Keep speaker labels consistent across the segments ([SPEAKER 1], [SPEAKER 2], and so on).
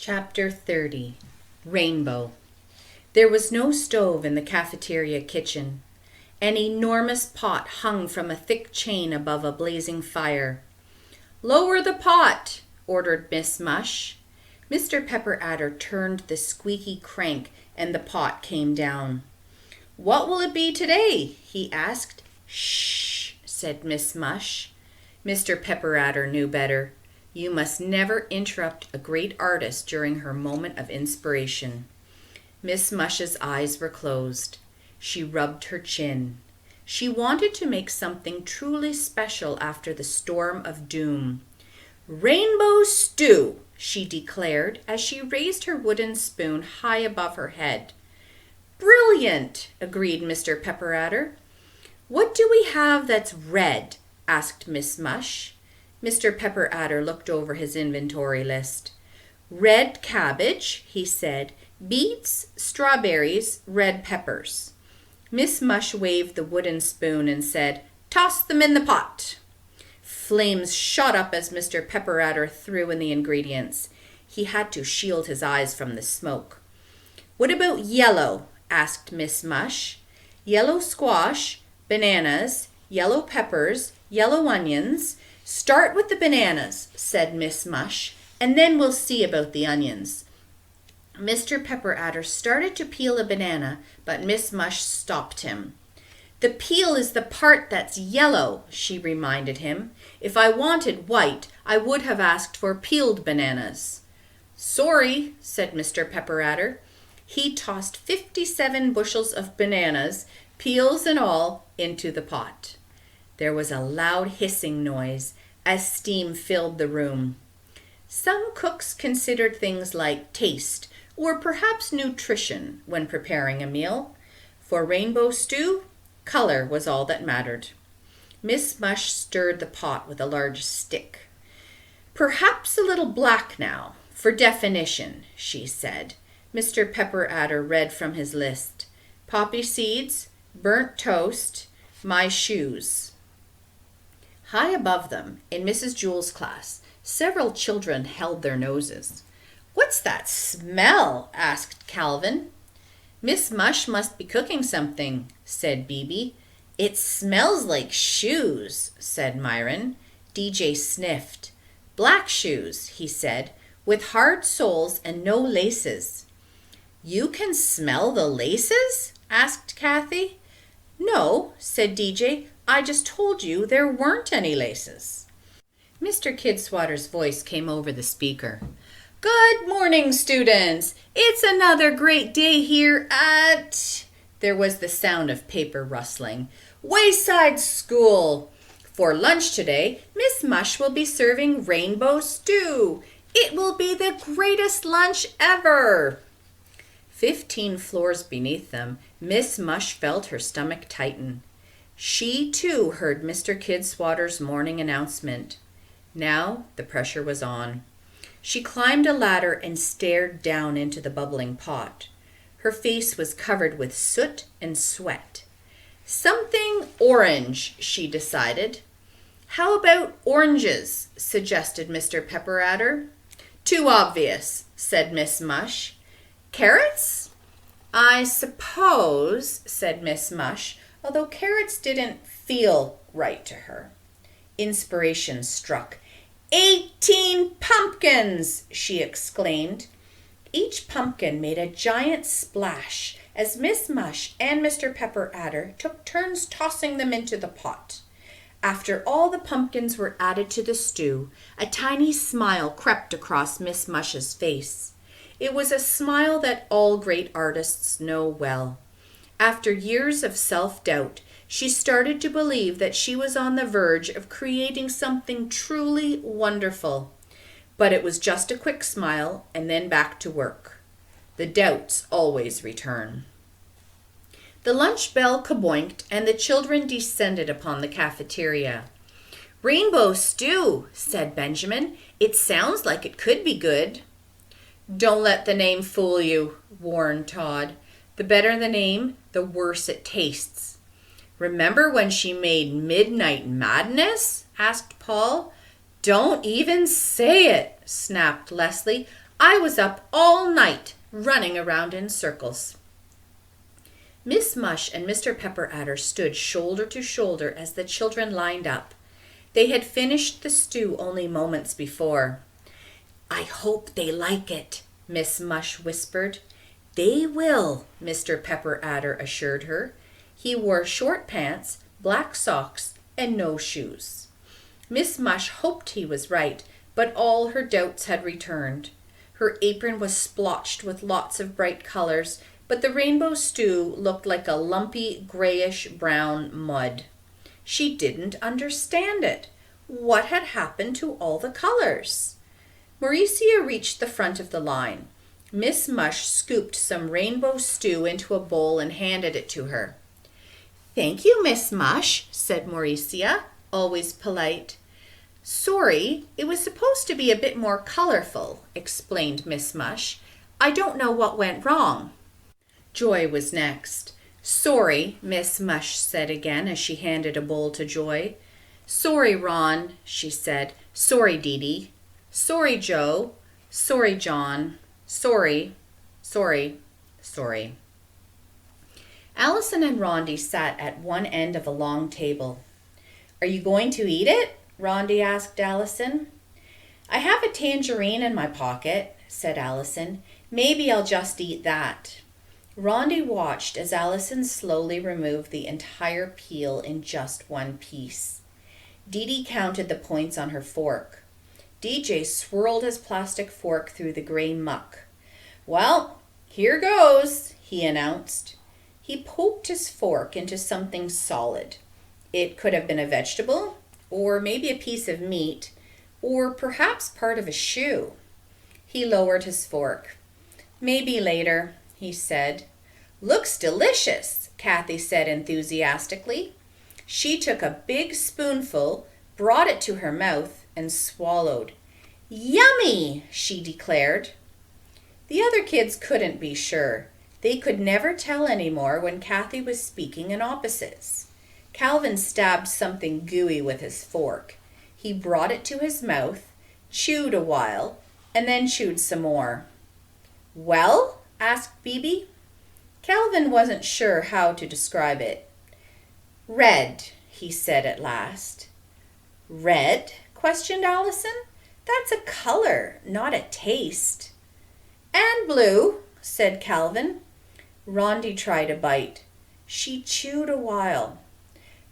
[SPEAKER 1] Chapter 30. Rainbow. There was no stove in the cafeteria kitchen. An enormous pot hung from a thick chain above a blazing fire. "Lower the pot," ordered Miss Mush. Mr. Pepper Adder turned the squeaky crank and the pot came down. "What will it be today?" he asked. "Shh," said Miss Mush. Mr. Pepper Adder knew better. You must never interrupt a great artist during her moment of inspiration. Miss Mush's eyes were closed. She rubbed her chin. She wanted to make something truly special after the storm of doom. "Rainbow stew," she declared as she raised her wooden spoon high above her head. "Brilliant," agreed Mr. Pepper Adder. "What do we have that's red?" asked Miss Mush. Mr. Pepper Adder looked over his inventory list. "Red cabbage," he said, "beets, strawberries, red peppers." Miss Mush waved the wooden spoon and said, "Toss them in the pot." Flames shot up as Mr. Pepper Adder threw in the ingredients. He had to shield his eyes from the smoke. "What about yellow?" asked Miss Mush. "Yellow squash, bananas, yellow peppers, yellow onions." "Start with the bananas," said Miss Mush, "and then we'll see about the onions." Mr. Pepper Adder started to peel a banana, but Miss Mush stopped him. "The peel is the part that's yellow," she reminded him. "If I wanted white, I would have asked for peeled bananas." "Sorry," said Mr. Pepper Adder. He tossed 57 bushels of bananas, peels and all, into the pot. There was a loud hissing noise as steam filled the room. Some cooks considered things like taste or perhaps nutrition when preparing a meal. For rainbow stew, color was all that mattered. Miss Mush stirred the pot with a large stick. "Perhaps a little black now, for definition," she said. Mr. Pepper Adder read from his list. "Poppy seeds, burnt toast, my shoes." High above them, in Mrs. Jewell's class, several children held their noses. "What's that smell?" asked Calvin. "Miss Mush must be cooking something," said Bebe. "It smells like shoes," said Myron. DJ sniffed. "Black shoes," he said, "with hard soles and no laces." "You can smell the laces?" asked Kathy. "No," said DJ. "I just told you there weren't any laces." Mr. Kidswatter's voice came over the speaker. "Good morning, students. It's another great day here at..." There was the sound of paper rustling. "Wayside School. For lunch today, Miss Mush will be serving rainbow stew. It will be the greatest lunch ever." 15 floors beneath them, Miss Mush felt her stomach tighten. She, too, heard Mr. Kidswatter's morning announcement. Now the pressure was on. She climbed a ladder and stared down into the bubbling pot. Her face was covered with soot and sweat. "Something orange," she decided. "How about oranges?" suggested Mr. Pepper Adder. "Too obvious," said Miss Mush. "Carrots?" "I suppose," said Miss Mush, although carrots didn't feel right to her. Inspiration struck. 18 pumpkins!" she exclaimed. Each pumpkin made a giant splash as Miss Mush and Mr. Pepper Adder took turns tossing them into the pot. After all the pumpkins were added to the stew, a tiny smile crept across Miss Mush's face. It was a smile that all great artists know well. After years of self-doubt, she started to believe that she was on the verge of creating something truly wonderful. But it was just a quick smile and then back to work. The doubts always return. The lunch bell kaboinked and the children descended upon the cafeteria. "Rainbow stew," said Benjamin. "It sounds like it could be good." "Don't let the name fool you," warned Todd. "The better the name, the worse it tastes." "Remember when she made Midnight Madness?" asked Paul. "Don't even say it," snapped Leslie. I was up all night running around in circles." Miss Mush and Mr. Pepper Adder stood shoulder to shoulder as the children lined up. They had finished the stew only moments before. "I hope they like it," Miss Mush whispered. "They will," Mr. Pepper Adder assured her. He wore short pants, black socks, and no shoes. Miss Mush hoped he was right, but all her doubts had returned. Her apron was splotched with lots of bright colors, but the rainbow stew looked like a lumpy grayish-brown mud. She didn't understand it. What had happened to all the colors? Mauricia reached the front of the line. Miss Mush scooped some rainbow stew into a bowl and handed it to her. "Thank you, Miss Mush," said Mauricia, always polite. "Sorry, it was supposed to be a bit more colorful," explained Miss Mush. "I don't know what went wrong." Joy was next. "Sorry," Miss Mush said again as she handed a bowl to Joy. "Sorry, Ron," she said. "Sorry, Dee Dee. Sorry, Joe. Sorry, John. Sorry, sorry, sorry." Allison and Rondi sat at one end of a long table. "Are you going to eat it?" Rondi asked Allison. "I have a tangerine in my pocket," said Allison. "Maybe I'll just eat that." Rondi watched as Allison slowly removed the entire peel in just one piece. Dee Dee counted the points on her fork. DJ swirled his plastic fork through the gray muck. "Well, here goes," he announced. He poked his fork into something solid. It could have been a vegetable, or maybe a piece of meat, or perhaps part of a shoe. He lowered his fork. "Maybe later," he said. "Looks delicious," Kathy said enthusiastically. She took a big spoonful, brought it to her mouth, and swallowed. "Yummy!" she declared. The other kids couldn't be sure. They could never tell anymore when Kathy was speaking in opposites. Calvin stabbed something gooey with his fork. He brought it to his mouth, chewed a while, and then chewed some more. "Well?" asked Bibi. Calvin wasn't sure how to describe it. "Red," he said at last. "Red?" questioned Allison. "That's a color, not a taste." "And blue," said Calvin. Rondi tried a bite. She chewed a while.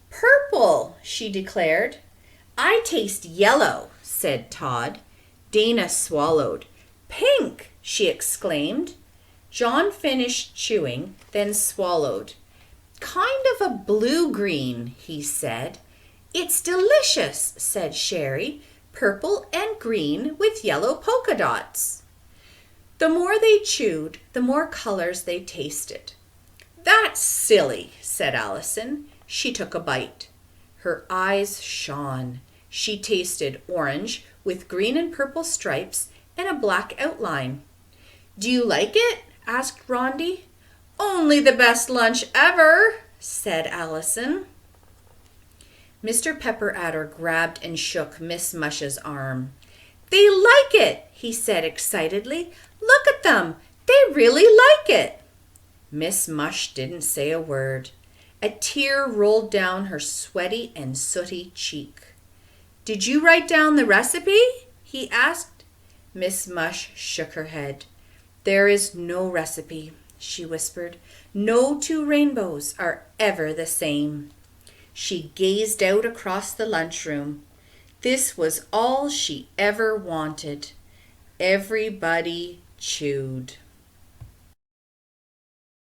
[SPEAKER 1] "Purple," she declared. "I taste yellow," said Todd. Dana swallowed. "Pink!" she exclaimed. John finished chewing, then swallowed. "Kind of a blue-green," he said. "It's delicious," said Sherry. "Purple and green with yellow polka dots." The more they chewed, the more colors they tasted. "That's silly," said Allison. She took a bite. Her eyes shone. She tasted orange with green and purple stripes and a black outline. "Do you like it?" asked Rondi. "Only the best lunch ever," said Allison. Mr. Pepper Adder grabbed and shook Miss Mush's arm. "They like it," he said excitedly. "Look at them. They really like it." Miss Mush didn't say a word. A tear rolled down her sweaty and sooty cheek. "Did you write down the recipe?" he asked. Miss Mush shook her head. "There is no recipe," she whispered. "No two rainbows are ever the same." She gazed out across the lunchroom. This was all she ever wanted. Everybody chewed.